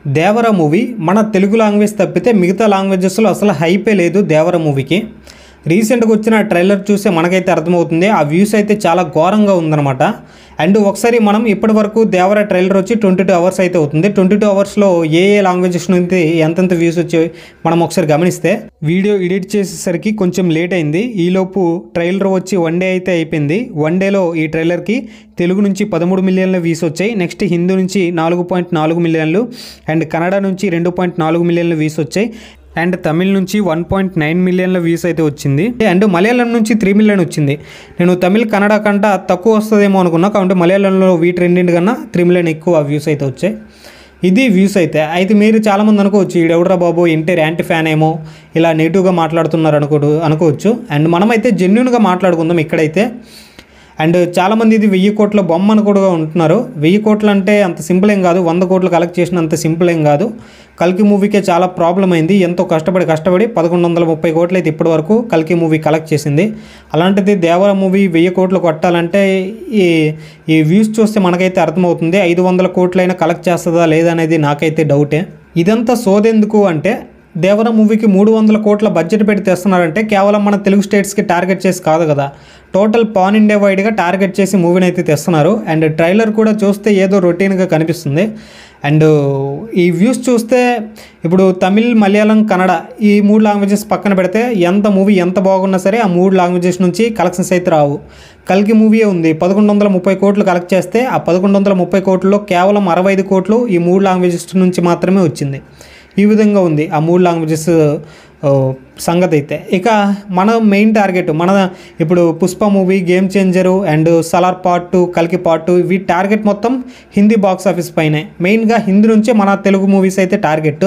దేవర movie మన Telugu language తప్పితే మిగతా లాంగ్వేజెస్లో అసలు హైపే లేదు దేవర మూవీకి. రీసెంట్గా వచ్చిన ట్రైలర్ చూస్తే మనకైతే అర్థమవుతుంది ఆ వ్యూస్ అయితే చాలా ఘోరంగా ఉందన్నమాట. అండ్ ఒకసారి మనం ఇప్పటి వరకు దేవర ట్రైలర్ వచ్చి 22 అవర్స్ అయితే అవుతుంది. 22 అవర్స్లో ఏ లాంగ్వేజెస్ నుంచి ఎంతెంత వ్యూస్ వచ్చాయి మనం ఒకసారి గమనిస్తే, వీడియో ఎడిట్ చేసేసరికి కొంచెం లేట్ అయింది. ఈలోపు ట్రైలర్ వచ్చి 1 డే అయితే అయిపోయింది. 1 డేలో ఈ ట్రైలర్కి తెలుగు నుంచి 13 మిలియన్ల వ్యూస్ వచ్చాయి. నెక్స్ట్ హిందీ నుంచి 4.4 మిలియన్లు అండ్ కన్నడ నుంచి 2.4 మిలియన్ల వ్యూస్ వచ్చాయి. అండ్ తమిళ్ నుంచి 1.9 మిలియన్ల వ్యూస్ అయితే వచ్చింది. అండ్ మలయాళం నుంచి 3 మిలియన్ వచ్చింది. నేను తమిళ్ కన్నడ కంట తక్కువ వస్తుందేమో అనుకున్నా, కాబట్టి మలయాళంలో వీటి రెండింటి కన్నా 3 మిలియన్ ఎక్కువ వ్యూస్ అయితే వచ్చాయి. ఇది వ్యూస్ అయితే మీరు చాలామంది అనుకోవచ్చు ఈడెవడరా బాబు ఎన్టీఆర్ యాంటీ ఫ్యాన్ ఏమో ఇలా నెగిటివ్గా మాట్లాడుతున్నారు అనుకోవచ్చు. అండ్ మనమైతే జెన్యున్గా మాట్లాడుకుందాం ఇక్కడైతే. అండ్ చాలామంది ఇది 1000 కోట్ల బొమ్మ అని కూడా ఉంటున్నారు. 1000 కోట్లు అంటే అంత సింపుల్ ఏం కాదు, 100 కోట్లు కలెక్ట్ చేసిన అంత సింపుల్ ఏం కాదు. కల్కి మూవీకే చాలా ప్రాబ్లం అయింది. ఎంతో కష్టపడి 1130 కోట్లు అయితే ఇప్పటి వరకు కల్కి మూవీ కలెక్ట్ చేసింది. అలాంటిది దేవర మూవీ 1000 కోట్లు కొట్టాలంటే ఈ వ్యూస్ చూస్తే మనకైతే అర్థమవుతుంది 500 కోట్లైనా కలెక్ట్ చేస్తుందా లేదా అనేది నాకైతే డౌటే. ఇదంతా సోదెందుకు అంటే, దేవర మూవీకి 300 కోట్ల బడ్జెట్ పెట్టి తెస్తున్నారంటే కేవలం మన తెలుగు స్టేట్స్కి టార్గెట్ చేసి కాదు కదా, టోటల్ పాన్ ఇండియా వైడ్గా టార్గెట్ చేసి మూవీని అయితే తెస్తున్నారు. అండ్ ట్రైలర్ కూడా చూస్తే ఏదో రొటీన్గా కనిపిస్తుంది. అండ్ ఈ వ్యూస్ చూస్తే ఇప్పుడు తమిళ్, మలయాళం, కన్నడ ఈ 3 లాంగ్వేజెస్ పక్కన పెడితే మూవీ ఎంత బాగున్నా సరే ఆ 3 లాంగ్వేజెస్ నుంచి కలెక్షన్స్ అయితే రావు. కల్కి మూవీ ఉంది 1130 కోట్లు కలెక్ట్ చేస్తే ఆ 1130 కోట్లలో కేవలం 65 కోట్లు ఈ 3 లాంగ్వేజెస్ నుంచి మాత్రమే వచ్చింది. ఈ విధంగా ఉంది ఆ 3 లాంగ్వేజెస్ సంగతి అయితే. ఇక మన మెయిన్ టార్గెట్ ఇప్పుడు Pushpa movie, game changer and Salaar part 2, కల్కి పార్ట్ 2 వీటి టార్గెట్ మొత్తం హిందీ బాక్స్ ఆఫీస్ పైనే. మెయిన్గా హిందీ నుంచే మన తెలుగు మూవీస్ అయితే టార్గెట్.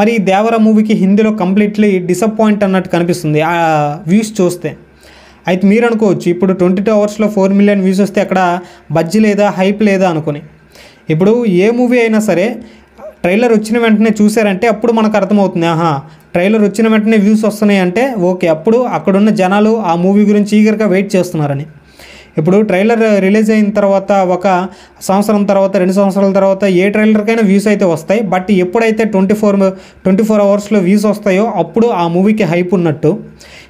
మరి దేవర మూవీకి హిందీలో కంప్లీట్లీ డిసప్పాయింట్ అన్నట్టు కనిపిస్తుంది ఆ వ్యూస్ చూస్తే. అయితే మీరు అనుకోవచ్చు ఇప్పుడు 22 అవర్స్లో 4 మిలియన్ వ్యూస్ వస్తే అక్కడ బజ్జీ లేదా, హైప్ లేదా అనుకుని. ఇప్పుడు ఏ మూవీ అయినా సరే ట్రైలర్ వచ్చిన వెంటనే చూసారంటే అప్పుడు మనకు అర్థమవుతుంది, ట్రైలర్ వచ్చిన వెంటనే వ్యూస్ వస్తున్నాయి అంటే ఓకే, అప్పుడు అక్కడున్న జనాలు ఆ మూవీ గురించి ఈగర్గా వెయిట్ చేస్తున్నారని. ఇప్పుడు ట్రైలర్ రిలీజ్ అయిన తర్వాత 1 సంవత్సరం తర్వాత, 2 సంవత్సరాల తర్వాత ఏ ట్రైలర్కైనా వ్యూస్ అయితే వస్తాయి. బట్ ఎప్పుడైతే 24 అవర్స్లో వ్యూస్ వస్తాయో అప్పుడు ఆ మూవీకి హైప్ ఉన్నట్టు.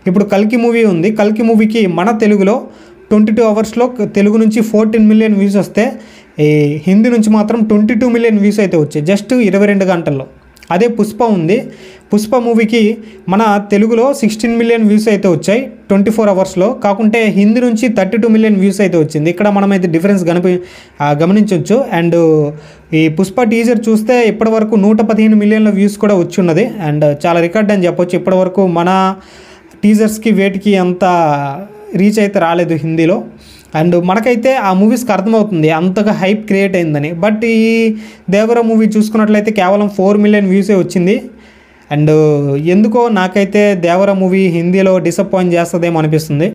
ఇప్పుడు కల్కి మూవీ ఉంది. కల్కి మూవీకి మన తెలుగులో 22 అవర్స్లో తెలుగు నుంచి 14 మిలియన్ వ్యూస్ వస్తే ఈ హిందీ నుంచి మాత్రం 22 మిలియన్ వ్యూస్ అయితే వచ్చాయి జస్ట్ 22 గంటల్లో. అదే పుష్ప ఉంది. పుష్ప మూవీకి మన తెలుగులో 16 మిలియన్ వ్యూస్ అయితే వచ్చాయి 24 అవర్స్లో. కాకుంటే హిందీ నుంచి 32 మిలియన్ వ్యూస్ అయితే వచ్చింది. ఇక్కడ మనమైతే డిఫరెన్స్ గమనించవచ్చు. అండ్ ఈ పుష్ప టీజర్ చూస్తే ఇప్పటివరకు 115 మిలియన్ల వ్యూస్ కూడా వచ్చి ఉన్నది. అండ్ చాలా రికార్డ్ అని చెప్పొచ్చు. ఇప్పటివరకు మన టీజర్స్కి వేటికి అంత రీచ్ అయితే రాలేదు హిందీలో. అండ్ మనకైతే ఆ మూవీస్కి అర్థమవుతుంది అంతగా హైప్ క్రియేట్ అయిందని. బట్ ఈ దేవర మూవీ చూసుకున్నట్లయితే కేవలం 4 మిలియన్ వ్యూసే వచ్చింది. అండ్ ఎందుకో నాకైతే దేవర మూవీ హిందీలో డిసప్పాయింట్ చేస్తుందేమో అనిపిస్తుంది.